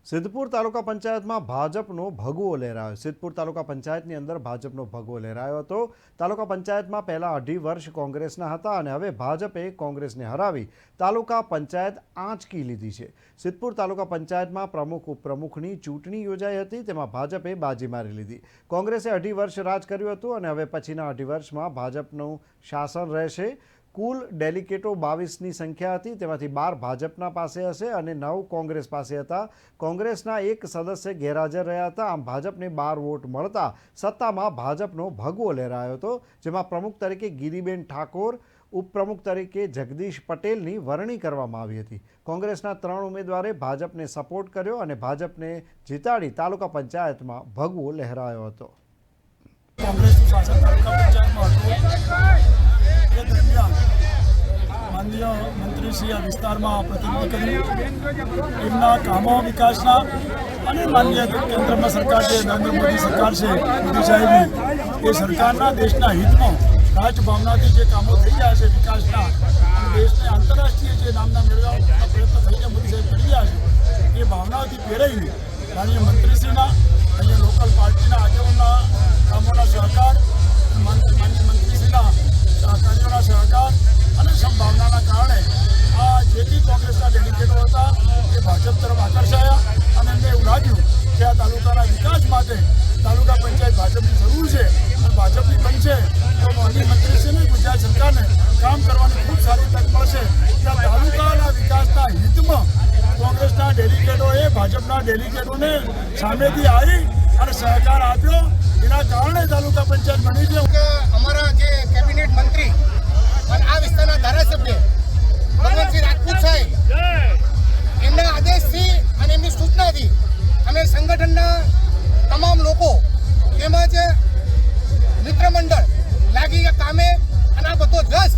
સિદ્ધપુર તાલુકા પંચાયતમાં ભાજપનો ભગવો લહેરાયો। સિદ્ધપુર તાલુકા પંચાયતની અંદર ભાજપનો ભગવો લહેરાયો હતો। તાલુકા પંચાયતમાં પહેલા 2.5 વર્ષ કોંગ્રેસના હતા અને હવે ભાજપે કોંગ્રેસને હરાવી તાલુકા પંચાયત આંચકી લીધી છે। સિદ્ધપુર તાલુકા પંચાયતમાં પ્રમુખ ઉપપ્રમુખની ચૂંટણી યોજાઈ હતી, તેમાં ભાજપે બાજી મારી લીધી। કોંગ્રેસે 2.5 વર્ષ રાજ કર્યું હતું અને હવે પછીના 2.5 વર્ષમાં ભાજપનું શાસન રહેશે। કુલ ડેલિગેટો 22ની સંખ્યા હતી, તેમાંથી 12 ભાજપના પાસે હશે અને 9 કોંગ્રેસ પાસે હતા। કોંગ્રેસના એક સદસ્ય ગેરહાજર રહ્યા હતા। આમ ભાજપને 12 વોટ મળતા સત્તામાં ભાજપનો ભગવો લહેરાયો હતો, જેમાં પ્રમુખ તરીકે ગિરીબેન ઠાકોર, ઉપપ્રમુખ તરીકે જગદીશ પટેલની વરણી કરવામાં આવી હતી। કોંગ્રેસના 3 ઉમેદવારે ભાજપને સપોર્ટ કર્યો અને ભાજપને જીતાડી તાલુકા પંચાયતમાં ભગવો લહેરાયો હતો। કોંગ્રેસનું શાસન તાલુકા પંચાયતમાં હતું। એ દરમિયાન માનનીય મંત્રીશ્રી આ વિસ્તારમાં પ્રતિનિધિ કર્યું, એમના કામો વિકાસના અને માનનીય કેન્દ્રમાં સરકાર છે, નરેન્દ્ર મોદી સરકાર છે, મોદી સાહેબની, એ સરકારના દેશના હિતમાં રાજભાવનાથી જે કામો થઈ રહ્યા છે વિકાસના અને દેશને આંતરરાષ્ટ્રીય જે નામના મેળવવાનો પ્રયત્ન થઈ રહ્યા મોદી સાહેબ કરી રહ્યા છે, એ ભાવનાઓથી પ્રેરાઈને માનનીય મંત્રીશ્રીના અહીંયા લોકલ પાર્ટીના આગેવાનના કામોના સહકાર, માનનીય મંત્રીશ્રીના સહકારીઓના સહકાર અને સંભાવનાના કારણે આ જે બી કોંગ્રેસના ડેલિગેટો હતા એ ભાજપ તરફ આકર્ષાયા અને એમને એવું લાગ્યું કે આ તાલુકાના વિકાસ માટે તાલુકા પંચાયત ભાજપની જરૂર છે અને ભાજપની બનશે તો માનનીય મંત્રીશ્રીને ગુજરાત સરકારને કામ કરવાની ખૂબ સારી તક મળશે કે આ તાલુકાના વિકાસના હિતમાં કોંગ્રેસના ડેલિગેટોએ ભાજપના ડેલિગેટોને સામેથી આવી અને સહકાર આપ્યો, એના કારણે તાલુકા પંચાયત બની છે। અમારા જે કેબિનેટ મંત્રી અને આ વિસ્તારના ધારાસભ્ય ભગવંતસિંહ રાજપૂત સાહેબ એમના આદેશથી અને એમની સૂચનાથી અમે સંગઠનના તમામ લોકો તેમજ મિત્ર મંડળ લાગી કામે અને આ બધો જસ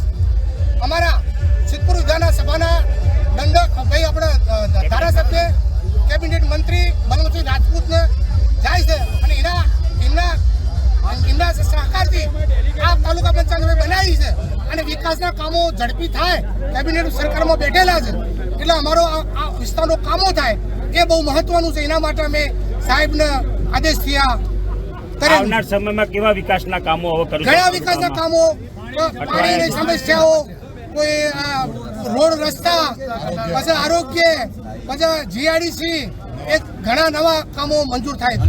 અમારા સિદ્ધપુર વિધાનસભાના દંડક ભાઈ આપણા ધારાસભ્ય કેબિનેટ મંત્રી ભગવંતસિંહ રાજપૂતને જાય છે અને એમના સહકારથી આ તાલુકા પંચાયત બનાવી છે અને વિકાસના કામો ઝડપી થાય, કેબિનેટ સરકારમાં બેઠેલા છે એટલે અમારો આ વિસ્તારનો કામો થાય એ બહુ મહત્વનું છે। એના માટે અમે સાહેબને આદેશ થયા। આવનાર સમયમાં કેવા વિકાસના કામો હવે કરશું? ઘણા વિકાસના કામો, પાણીની સમસ્યાઓ, કોઈ રોડ રસ્તા, પછી આરોગ્ય, પછી GIDC, એ ઘણા નવા કામો મંજૂર થાય।